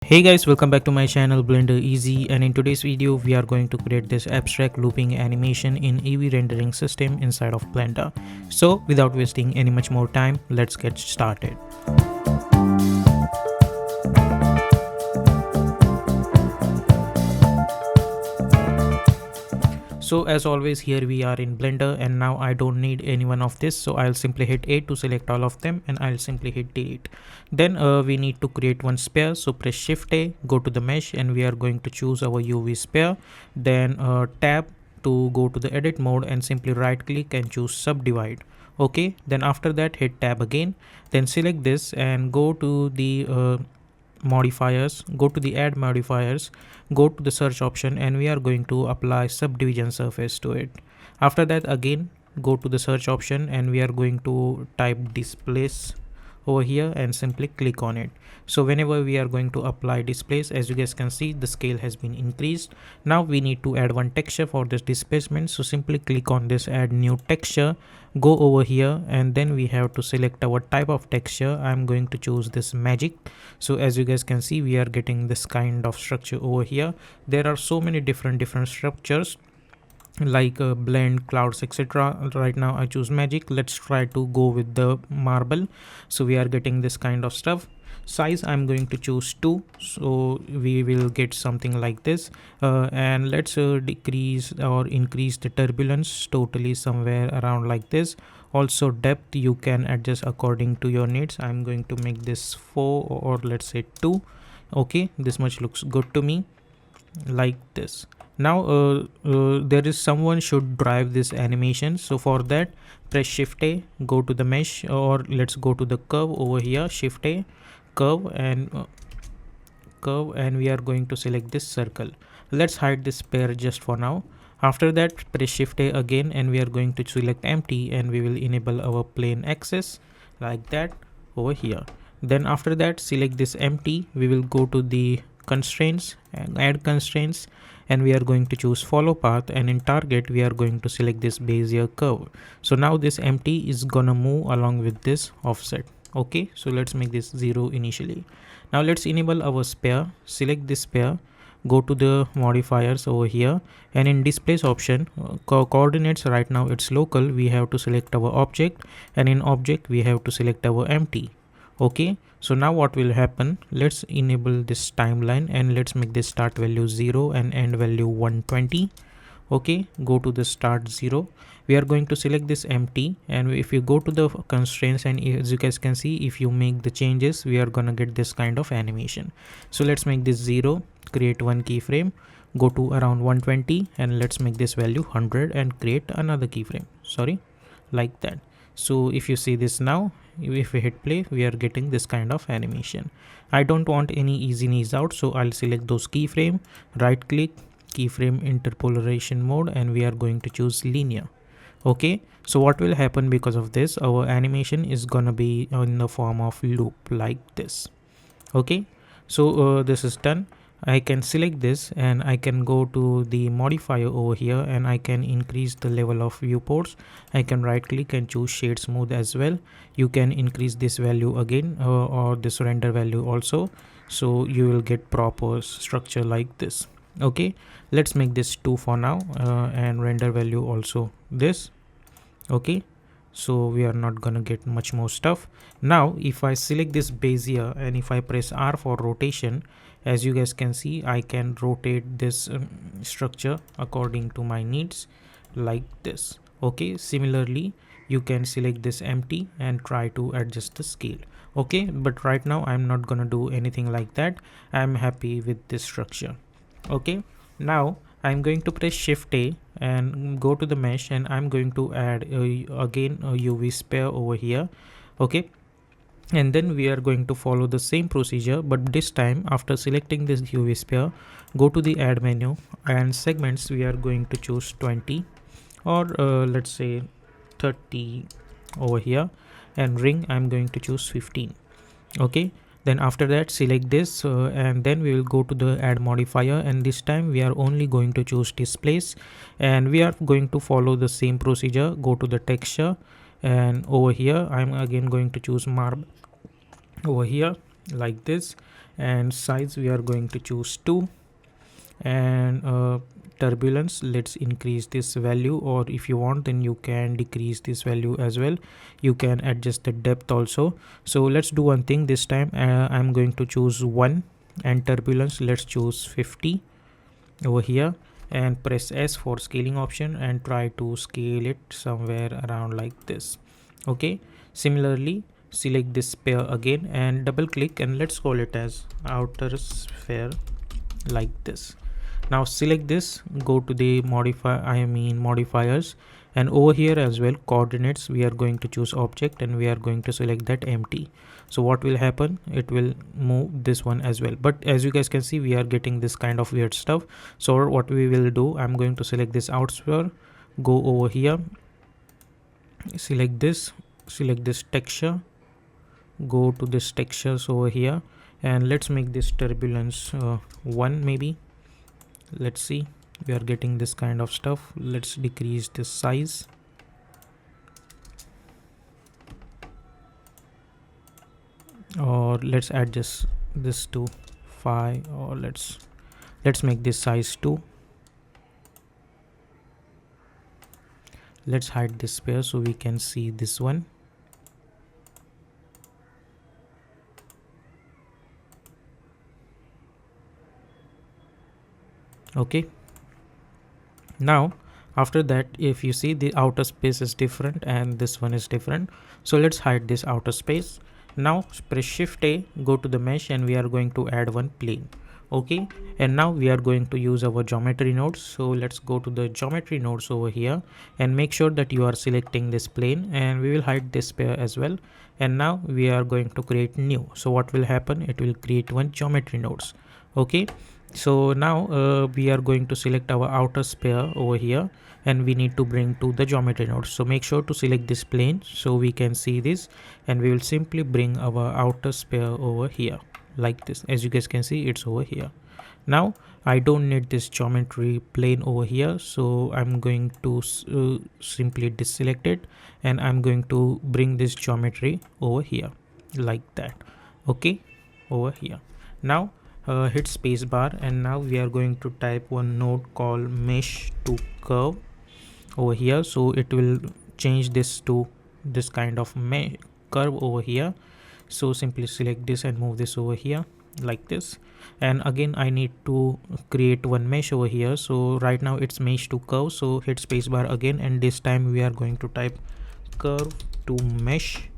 Hey guys, welcome back to my channel Blender Eevee, and in today's video we are going to create this abstract looping animation in Eevee rendering system inside of Blender. So without wasting any much more time, let's get started. So as always, here we are in Blender, and now I don't need any one of this, so I'll simply hit A to select all of them, and I'll simply hit delete. Then we need to create one sphere, so press shift A, go to the mesh, and we are going to choose our UV sphere. Then tab to go to the edit mode, and simply right click and choose subdivide. Okay, then after that hit tab again, then select this and go to the modifiers, go to the add modifiers, go to the search option, and we are going to apply subdivision surface to it. After that, again go to the search option, and we are going to type displace over here and simply click on it. So whenever we are going to apply displace, as you guys can see, the scale has been increased. Now we need to add one texture for this displacement, so simply click on this add new texture, go over here, and then we have to select our type of texture. I'm going to choose this magic. So as you guys can see, we are getting this kind of structure over here. There are so many different structures like blend, clouds, etc. Right now I choose magic. Let's try to go with the marble. So we are getting this kind of stuff. Size I'm going to choose 2, so we will get something like this. And let's decrease or increase the turbulence totally somewhere around like this. Also depth you can adjust according to your needs. I'm going to make this 4, or let's say 2. Okay, this much looks good to me, like this. Now there is someone should drive this animation, so for that press shift A, go to the mesh, or let's go to the curve over here, shift A, curve, and we are going to select this circle. Let's hide this pair just for now. After that press shift A again, and we are going to select empty, and we will enable our plane axis like that over here. Then after that select this empty, we will go to the constraints and add constraints, and we are going to choose follow path, and in target we are going to select this bezier curve. So now this empty is gonna move along with this offset. Okay, so let's make this 0 initially. Now let's enable our sphere, select this sphere, go to the modifiers over here, and in displace option, coordinates, right now it's local, we have to select our object, and in object we have to select our empty. Okay, so now what will happen, let's enable this timeline, and let's make this start value 0 and end value 120. Okay, go to the start 0, we are going to select this empty, and if you go to the constraints, and as you guys can see, if you make the changes, we are gonna get this kind of animation. So let's make this 0, create one keyframe, go to around 120, and let's make this value 100 and create another keyframe, sorry, like that. So if you see this now, if we hit play, we are getting this kind of animation. I don't want any easy knees out, so I'll select those keyframe, right click, keyframe interpolation mode, and we are going to choose linear. Okay, so what will happen because of this, our animation is gonna be in the form of loop like this. Okay, so this is done. I can select this, and I can go to the modifier over here, and I can increase the level of viewports. I can right click and choose shade smooth as well. You can increase this value again, or this render value also, so you will get proper structure like this. Okay, let's make this 2 for now, and render value also this. Okay, so we are not gonna get much more stuff. Now if I select this bezier, and if I press R for rotation, as you guys can see, I can rotate this structure according to my needs like this. Okay, similarly you can select this empty and try to adjust the scale. Okay, but right now I'm not gonna do anything like that. I'm happy with this structure. Okay, now I'm going to press shift A and go to the mesh, and I'm going to add again a UV sphere over here. Okay, and then we are going to follow the same procedure, but this time after selecting this UV sphere, go to the add menu, and segments we are going to choose 20, or let's say 30 over here, and ring I'm going to choose 15. Okay, then after that select this, and then we will go to the add modifier, and this time we are only going to choose displace, and we are going to follow the same procedure. Go to the texture, and over here I'm again going to choose marble over here like this, and size we are going to choose 2, and turbulence, let's increase this value, or if you want then you can decrease this value as well. You can adjust the depth also. So let's do one thing this time. I'm going to choose 1, and turbulence let's choose 50 over here, and press S for scaling option and try to scale it somewhere around like this. Okay, similarly select this sphere again and double click, and let's call it as outer sphere like this. Now select this, go to the modifiers, and over here as well, coordinates, we are going to choose object and we are going to select that empty. So what will happen, it will move this one as well, but as you guys can see we are getting this kind of weird stuff. So what we will do, I'm going to select this out sphere, go over here, select this texture, go to this textures over here, and let's make this turbulence 1 maybe. Let's see, we are getting this kind of stuff. Let's decrease this size, or let's adjust this to 5, or let's make this size 2. Let's hide this sphere so we can see this one. Okay, now after that, if you see, the outer space is different and this one is different, so let's hide this outer space. Now press shift A, go to the mesh, and we are going to add one plane. Okay, and now we are going to use our geometry nodes. So let's go to the geometry nodes over here and make sure that you are selecting this plane, and we will hide this pair as well. And now we are going to create new. So what will happen, it will create one geometry nodes. Okay, so now we are going to select our outer sphere over here, and we need to bring to the geometry node. So make sure to select this plane so we can see this, and we will simply bring our outer sphere over here like this. As you guys can see, it's over here. Now I don't need this geometry plane over here, so I'm going to simply deselect it, and I'm going to bring this geometry over here like that. Okay, over here. Now hit spacebar, and now we are going to type one node called mesh to curve over here. So it will change this to this kind of curve over here. So simply select this and move this over here like this. And again I need to create one mesh over here. So right now it's mesh to curve, so hit spacebar again, and this time we are going to type curve to mesh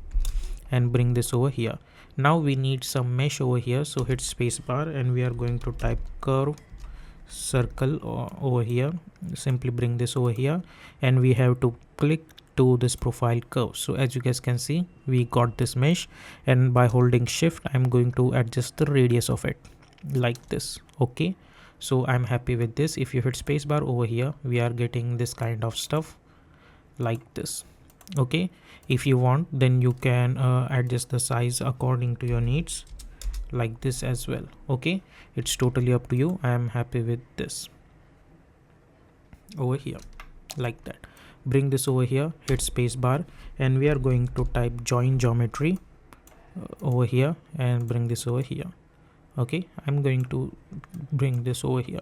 and bring this over here. Now we need some mesh over here, so hit spacebar and we are going to type curve circle over here. Simply bring this over here, and we have to click to this profile curve. So as you guys can see, we got this mesh, and by holding shift I'm going to adjust the radius of it like this. Okay, so I'm happy with this. If you hit spacebar over here, we are getting this kind of stuff like this. Okay, if you want then you can adjust the size according to your needs like this as well. Okay, it's totally up to you. I am happy with this over here like that. Bring this over here, hit spacebar, and we are going to type join geometry over here and bring this over here. Okay, I'm going to bring this over here.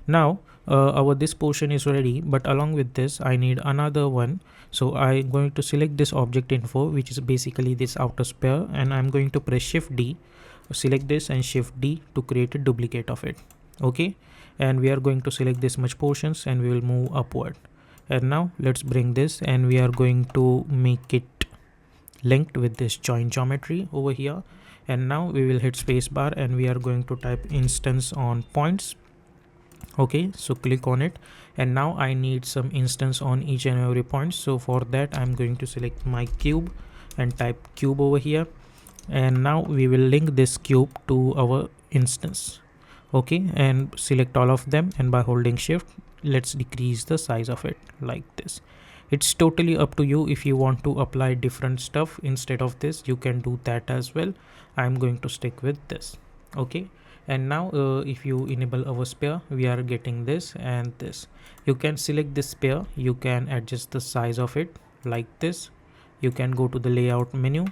Now our this portion is ready, but along with this I need another one. So I'm going to select this object info, which is basically this outer sphere, and I'm going to press shift D, select this and shift D to create a duplicate of it. Okay, and we are going to select this much portions and we will move upward. And now let's bring this, and we are going to make it linked with this join geometry over here. And now we will hit spacebar and we are going to type instance on points. Okay, so click on it, and now I need some instance on each and every point. So for that I'm going to select my cube and type cube over here, and now we will link this cube to our instance. Okay, and select all of them, and by holding shift let's decrease the size of it like this. It's totally up to you. If you want to apply different stuff instead of this, you can do that as well. I'm going to stick with this. Okay, and now if you enable our sphere, we are getting this and this. You can select this sphere, you can adjust the size of it like this. You can go to the layout menu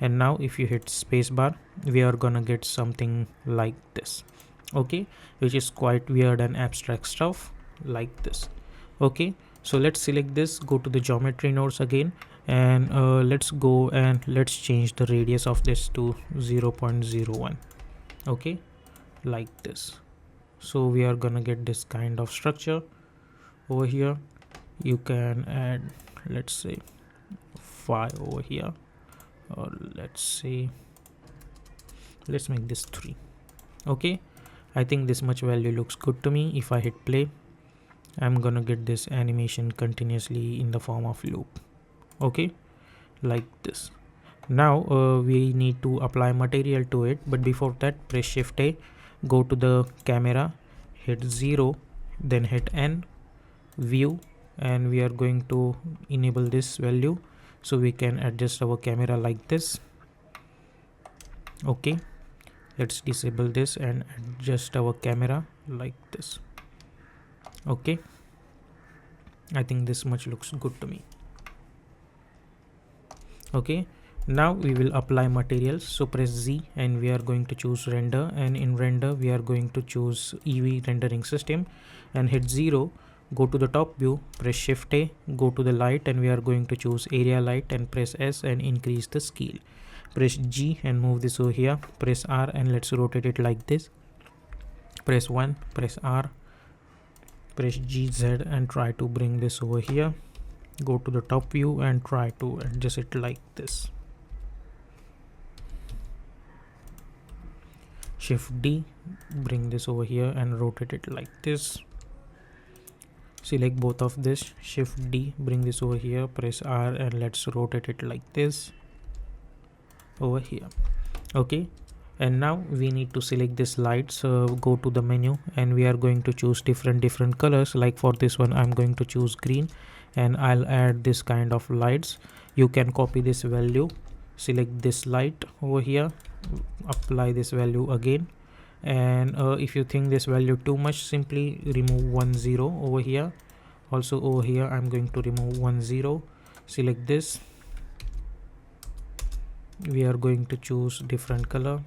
and now if you hit spacebar, we are gonna get something like this. Okay, which is quite weird and abstract stuff like this. Okay, so let's select this, go to the geometry nodes again, and let's go and let's change the radius of this to 0.01. okay, like this. So we are gonna get this kind of structure over here. You can add, let's say 5 over here, or let's make this 3. Okay, I think this much value looks good to me. If I hit play, I'm gonna get this animation continuously in the form of loop. Okay, like this. Now we need to apply material to it, but before that, press shift A, go to the camera, hit 0, then hit N, view, and we are going to enable this value so we can adjust our camera like this. Okay, let's disable this and adjust our camera like this. Okay, I think this much looks good to me. Okay, now we will apply materials. So press Z and we are going to choose render, and in render we are going to choose Eevee rendering system and hit 0. Go to the top view, press shift A, go to the light, and we are going to choose area light and press S and increase the scale. Press G and move this over here, press R and let's rotate it like this. Press 1, press R, press GZ and try to bring this over here. Go to the top view and try to adjust it like this. Shift D, bring this over here and rotate it like this. Select both of this, shift D, bring this over here, press R and let's rotate it like this over here. Okay, and now we need to select this light. So go to the menu and we are going to choose different colors. Like for this one I'm going to choose green, and I'll add this kind of lights. You can copy this value, select this light over here, apply this value again, and if you think this value too much, simply remove 1 0 over here. Also over here I'm going to remove 1 0. Select this, we are going to choose different color.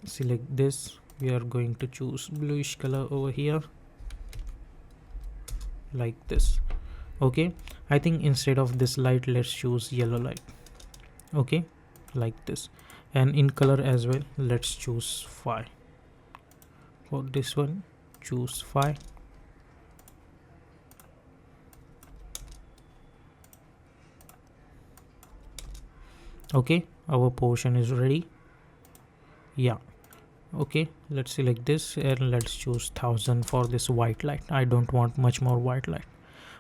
Select this, we are going to choose bluish color over here like this. Okay, I think instead of this light let's choose yellow light. Okay, like this. And in color as well, let's choose 5. For this one, choose 5. Okay, our portion is ready. Yeah, okay, let's select this and let's choose 1000 for this white light. I don't want much more white light.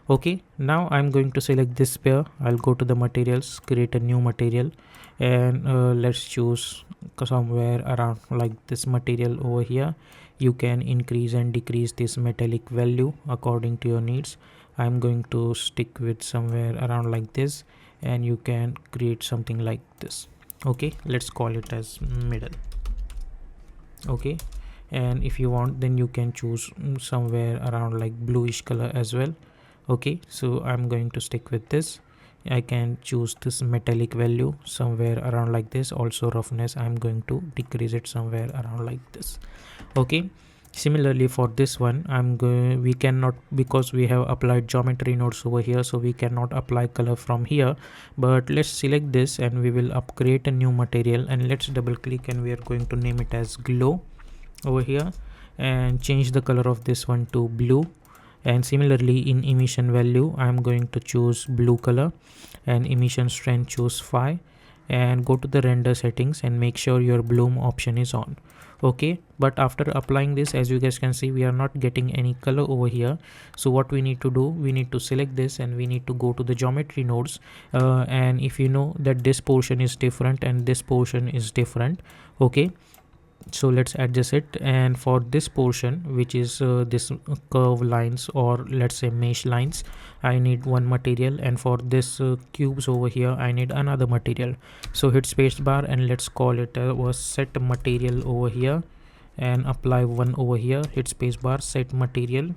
Okay, now I'm going to select this sphere. I'll go to the materials, create a new material, and let's choose somewhere around like this material over here. You can increase and decrease this metallic value according to your needs. I'm going to stick with somewhere around like this, and you can create something like this. Okay, let's call it as middle. Okay, and if you want, then you can choose somewhere around like bluish color as well. Okay, so I'm going to stick with this. I can choose this metallic value somewhere around like this. Also roughness, I'm going to decrease it somewhere around like this. Okay, similarly for this one, we cannot, because we have applied geometry nodes over here, so we cannot apply color from here. But let's select this and we will create a new material, and let's double click and we are going to name it as glow over here, and change the color of this one to blue. And similarly in emission value, I'm going to choose blue color, and emission strength choose 5, and go to the render settings and make sure your bloom option is on. Okay, but after applying this, as you guys can see, we are not getting any color over here. So what we need to do, we need to select this and we need to go to the geometry nodes, and if you know that this portion is different and this portion is different. Okay, so let's adjust it, and for this portion, which is this curve lines, or let's say mesh lines, I need one material, and for this cubes over here I need another material. So hit space bar and let's call it was set material over here, and apply one over here. Hit space bar, set material,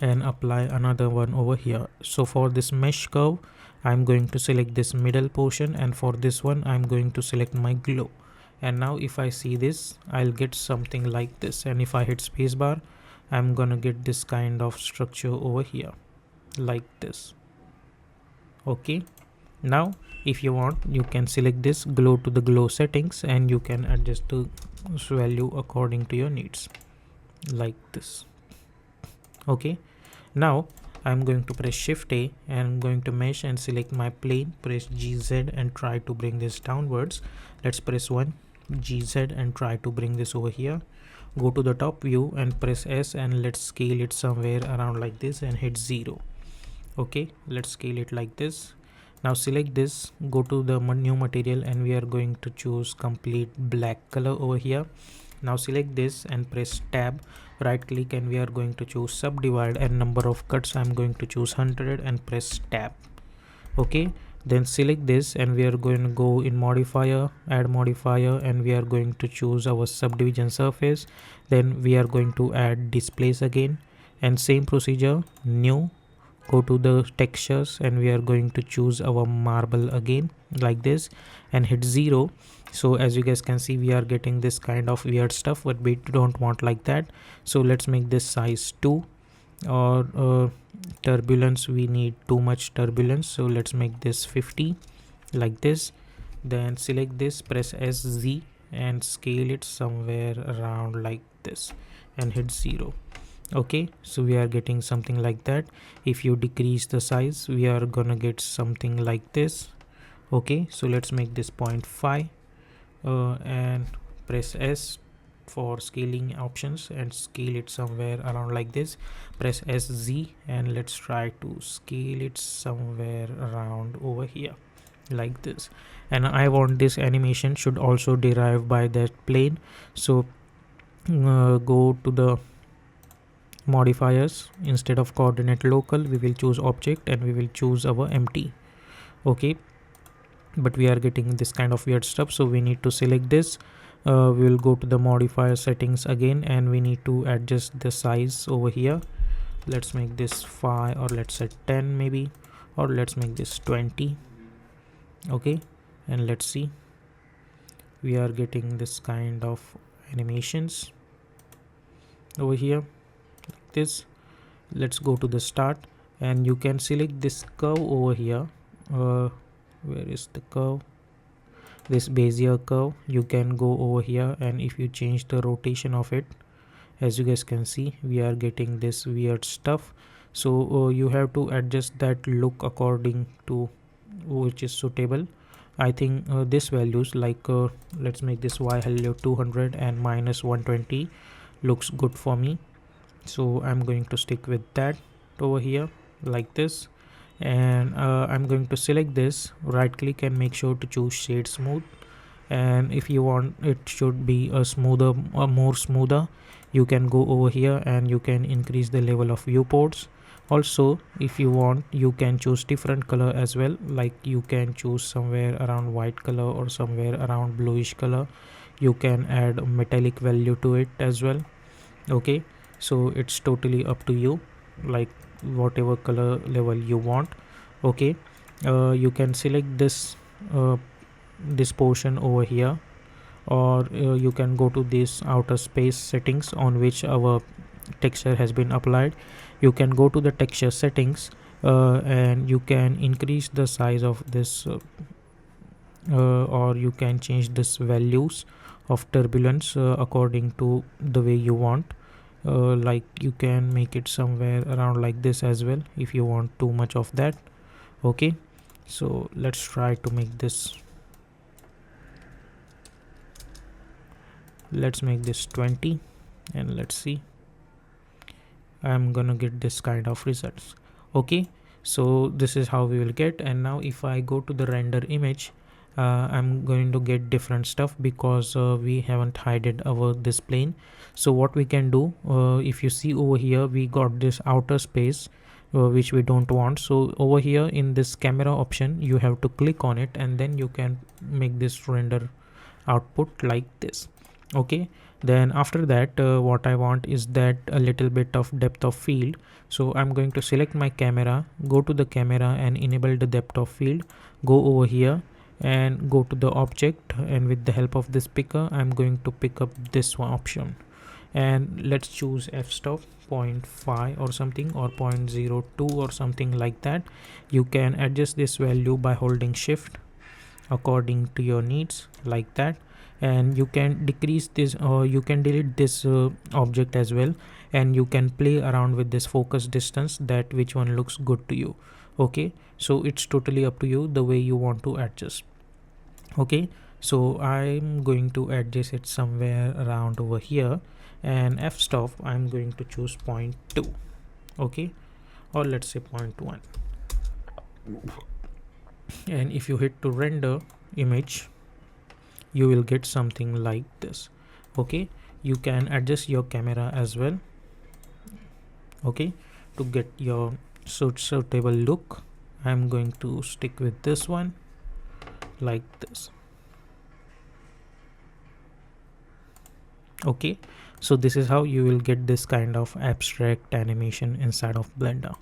and apply another one over here. So for this mesh curve, I'm going to select this middle portion, and for this one I'm going to select my glow. And now if I see this, I'll get something like this, and if I hit spacebar, I'm gonna get this kind of structure over here like this. Okay, now if you want, you can select this, glow to the glow settings, and you can adjust the value according to your needs like this. Okay, now I'm going to press shift A and I'm going to mesh and select my plane, press GZ and try to bring this downwards. Let's press 1 GZ and try to bring this over here. Go to the top view and press S, and let's scale it somewhere around like this and hit 0. Okay, let's scale it like this. Now select this, go to the new material, and we are going to choose complete black color over here. Now select this and press tab, right click, and we are going to choose subdivide, and number of cuts I'm going to choose 100 and press tab. Okay, then select this and we are going to go in modifier, add modifier, and we are going to choose our subdivision surface. Then we are going to add displace again, and same procedure, new, go to the textures, and we are going to choose our marble again like this and hit 0. So as you guys can see, we are getting this kind of weird stuff, but we don't want like that. So let's make this size 2, or turbulence, we need too much turbulence, so let's make this 50 like this. Then select this, press SZ and scale it somewhere around like this and hit 0. Okay, so we are getting something like that. If you decrease the size, we are gonna get something like this. Okay, so let's make this 0.5 and press S for scaling options and scale it somewhere around like this. Press SZ and let's try to scale it somewhere around over here like this. And I want this animation should also derive by that plane, so go to the modifiers, instead of coordinate local we will choose object and we will choose our empty. Okay, but we are getting this kind of weird stuff, so we need to select this. We will go to the modifier settings again, and we need to adjust the size over here. Let's make this 5, or let's set 10 maybe, or let's make this 20. Okay, and let's see, we are getting this kind of animations over here like this. Let's go to the start, and you can select this curve over here. Where is the curve? This Bezier curve. You can go over here, and if you change the rotation of it, as you guys can see, we are getting this weird stuff. So you have to adjust that look according to which is suitable. I think this values like let's make this y hello 200 and minus 120 looks good for me, so I'm going to stick with that over here like this. And I'm going to select this, right click, and make sure to choose shade smooth. And if you want it should be a smoother or more smoother, you can go over here and you can increase the level of viewports. Also, if you want, you can choose different color as well, like you can choose somewhere around white color or somewhere around bluish color. You can add metallic value to it as well. Okay, so it's totally up to you, like whatever color level you want. Okay, you can select this this portion over here, or you can go to this outer space settings on which our texture has been applied. You can go to the texture settings and you can increase the size of this or you can change this values of turbulence according to the way you want. Like you can make it somewhere around like this as well if you want too much of that. Okay, so let's try to make this, let's make this 20, and let's see, I'm gonna get this kind of results. Okay, so this is how we will get. And now if I go to the render image, I'm going to get different stuff because we haven't hidden our this plane. So what we can do, if you see over here, we got this outer space which we don't want. So over here in this camera option, you have to click on it, and then you can make this render output like this. Okay, then after that what I want is that a little bit of depth of field. So I'm going to select my camera, go to the camera and enable the depth of field, go over here and go to the object, and with the help of this picker I'm going to pick up this one option, and let's choose f-stop 0.5 or something, or 0.02 or something like that. You can adjust this value by holding shift according to your needs, like that. And you can decrease this or you can delete this object as well, and you can play around with this focus distance, that which one looks good to you. Okay, so it's totally up to you the way you want to adjust. Okay, so I'm going to adjust it somewhere around over here, and f-stop I'm going to choose 0.2. Okay, or let's say 0.1. And if you hit to render image, you will get something like this. Okay, you can adjust your camera as well, okay, to get your suitable look. I'm going to stick with this one, like this. Okay, so this is how you will get this kind of abstract animation inside of Blender.